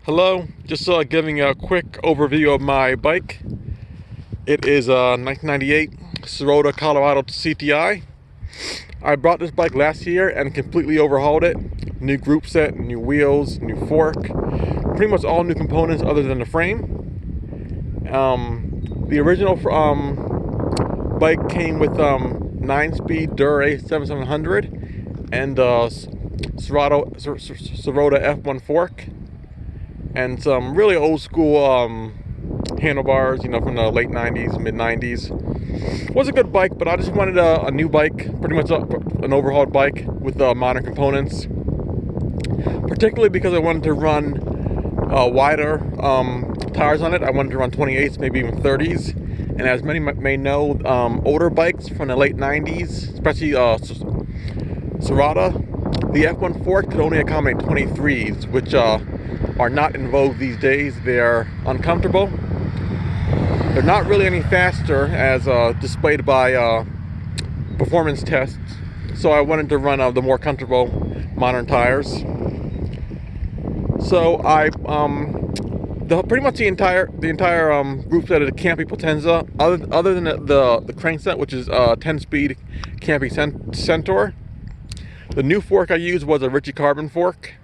Hello, just giving a quick overview of my bike. It is a 1998 Serotta Colorado CTI. I bought this bike last year and completely overhauled it. New group set, new wheels, new fork, pretty much all new components other than the frame. The original bike came with 9-speed Dura 7700 and Serotta F1 fork, and some really old school handlebars, from the late 90s, mid 90s. Was a good bike, but I just wanted a new bike, pretty much an overhauled bike with modern components, particularly because I wanted to run wider tires on it. I wanted to run 28s, maybe even 30s. And as many may know, older bikes from the late 90s, especially Serotta, the F1 fork could only accommodate 23s, which are not in vogue these days. They're uncomfortable. They're not really any faster, as displayed by performance tests. So I wanted to run the more comfortable modern tires. So I pretty much the entire group set of the Campy Potenza, other than the crankset, which is 10-speed Campy Centaur. The new fork I used was a Ritchie carbon fork,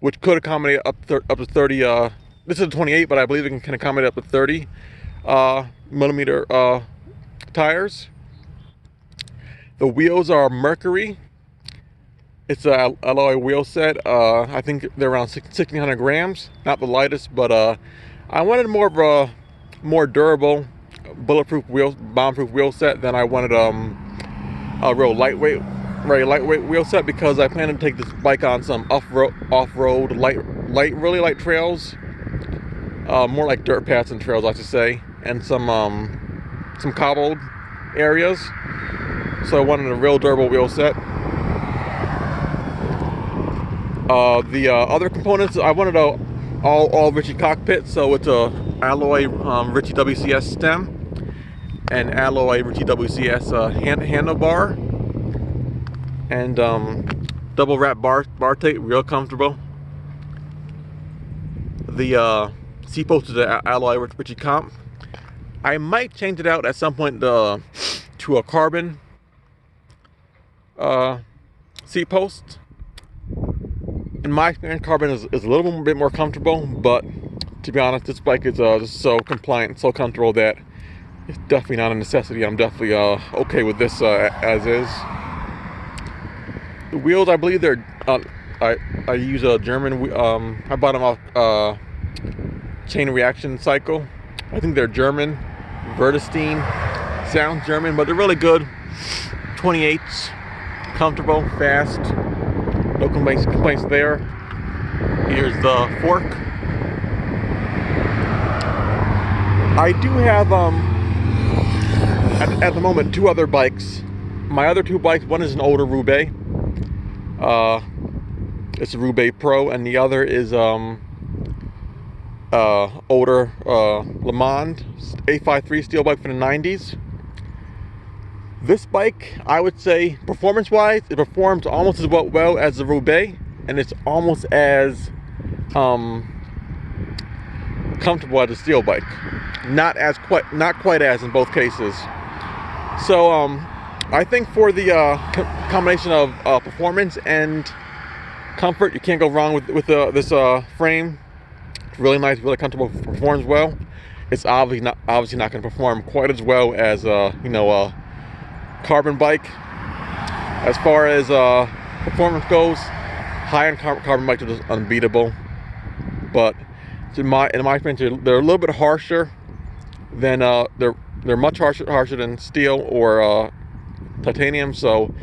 which could accommodate up to 30. This is a 28, but I believe it can accommodate up to 30 millimeter tires. The wheels are Mercury. It's a alloy wheel set. I think they're around 1,600 grams. Not the lightest, but I wanted more of a more durable, bulletproof bomb-proof wheel set than I wanted a real very lightweight wheel set, because I plan to take this bike on some off-road, really light trails, more like dirt paths and trails, I should say, and some cobbled areas. So I wanted a real durable wheel set. The other components, I wanted all Ritchie cockpit, so it's a alloy Ritchie WCS stem and alloy Ritchie WCS handlebar, and double wrap bar tape, real comfortable. The seat post is an alloy Ritchie comp. I might change it out at some point to a carbon seat post. In my experience, carbon is a little bit more comfortable, but to be honest, this bike is just so compliant, so comfortable that it's definitely not a necessity. I'm definitely okay with this as is. The wheels, I believe they're I use a German. I bought them off Chain Reaction Cycle. I think they're German. Vertestein sounds German, but they're really good. 28s, comfortable, fast. No complaints there. Here's the fork. I do have at the moment 2 other bikes. My other 2 bikes, one is an older Roubaix. It's a Roubaix Pro, and the other is older Le Mans 853 steel bike from the 90s. This bike, I would say, performance-wise, it performs almost as well as the Roubaix, and it's almost as comfortable as a steel bike. Not quite as in both cases. So I think for the combination of performance and comfort, you can't go wrong with this frame. It's really nice, really comfortable, performs well. It's obviously not going to perform quite as well as carbon bike. As far as performance goes, high-end carbon bikes are just unbeatable. But in my experience, they're a little bit harsher than they're much harsher than steel or titanium. So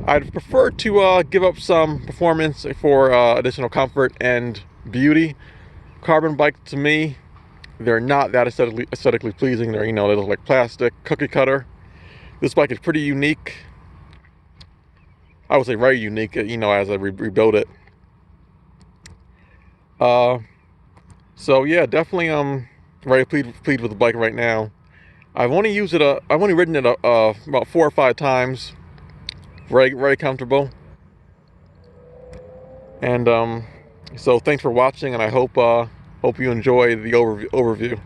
I'd prefer to give up some performance for additional comfort and beauty. Carbon bikes, to me, they're not that aesthetically pleasing. They look like plastic, cookie cutter. This bike is pretty unique. I would say very unique, as I rebuild it. So yeah, definitely very pleased with the bike right now. I've only ridden it about 4 or 5 times. Very comfortable. And So thanks for watching, and I hope you enjoy the overview.